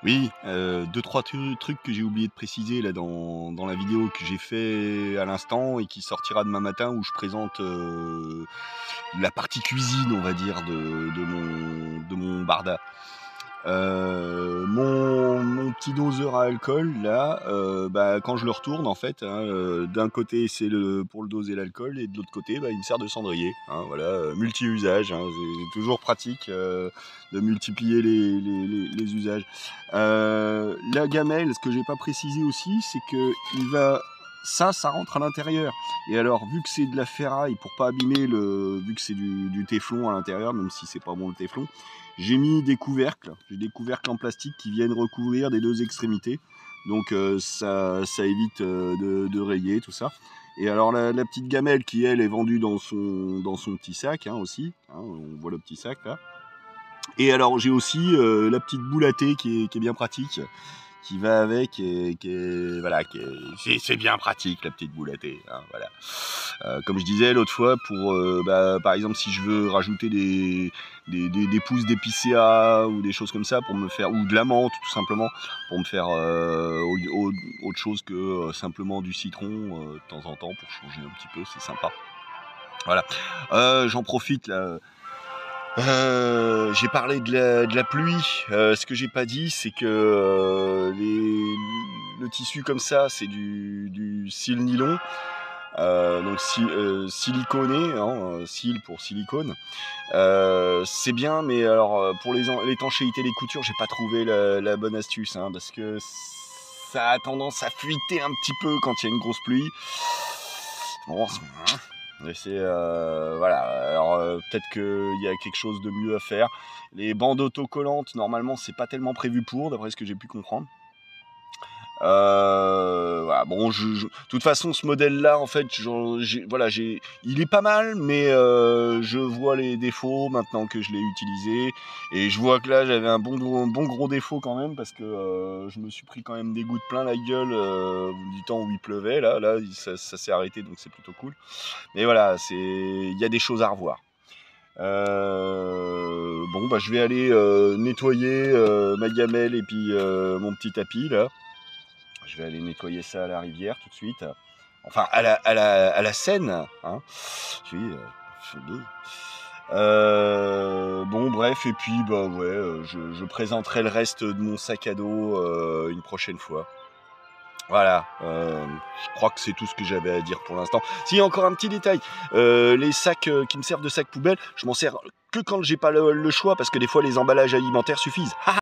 Oui, 2-3 trucs que j'ai oublié de préciser là dans la vidéo que j'ai fait à l'instant et qui sortira demain matin où je présente, la partie cuisine on va dire de mon barda. Mon petit doseur à alcool là, bah, quand je le retourne en fait, hein, d'un côté c'est pour le doser l'alcool et de l'autre côté, bah, il me sert de cendrier, hein, voilà, multi-usage, hein, c'est toujours pratique, de multiplier les usages. La gamelle, ce que j'ai pas précisé aussi, c'est que ça rentre à l'intérieur et alors vu que c'est de la ferraille pour pas abîmer vu que c'est du téflon à l'intérieur, même si c'est pas bon le téflon, j'ai mis des couvercles, j'ai des couvercles en plastique qui viennent recouvrir des deux extrémités. Donc ça évite de rayer tout ça. Et alors la petite gamelle qui elle est vendue dans son petit sac hein, aussi. Hein, on voit le petit sac là. Et alors j'ai aussi la petite boule à thé qui est bien pratique, qui va avec et voilà, c'est bien pratique la petite boule à thé. Hein, voilà. Comme je disais l'autre fois, par exemple si je veux rajouter des pousses d'épicéa ou des choses comme ça pour me faire, ou de la menthe tout simplement, pour me faire autre chose que simplement du citron de temps en temps pour changer un petit peu, c'est sympa. Voilà. J'en profite là. J'ai parlé de la pluie. Ce que j'ai pas dit, c'est que le tissu comme ça, c'est du cil nylon, donc siliconé, hein, cil pour silicone. C'est bien, mais alors pour l'étanchéité des coutures, j'ai pas trouvé la bonne astuce, hein, parce que ça a tendance à fuiter un petit peu quand il y a une grosse pluie. Bon, mais c'est voilà. Alors peut-être qu'il y a quelque chose de mieux à faire. Les bandes autocollantes, normalement, c'est pas tellement prévu pour, d'après ce que j'ai pu comprendre. Voilà, bon, de toute façon, ce modèle-là, en fait, voilà, il est pas mal, mais je vois les défauts maintenant que je l'ai utilisé, et je vois que là, j'avais un bon gros défaut quand même, parce que je me suis pris quand même des gouttes plein la gueule du temps où il pleuvait. Là, ça s'est arrêté, donc c'est plutôt cool. Mais voilà, il y a des choses à revoir. Bon, bah, je vais aller nettoyer ma gamelle et puis mon petit tapis là. Je vais aller nettoyer ça à la rivière tout de suite. Enfin, à la Seine. Hein. Bon, bref, et puis, bah ouais, je présenterai le reste de mon sac à dos une prochaine fois. Voilà, je crois que c'est tout ce que j'avais à dire pour l'instant. Si, encore un petit détail, les sacs qui me servent de sac poubelle, je m'en sers que quand j'ai pas le choix, parce que des fois les emballages alimentaires suffisent.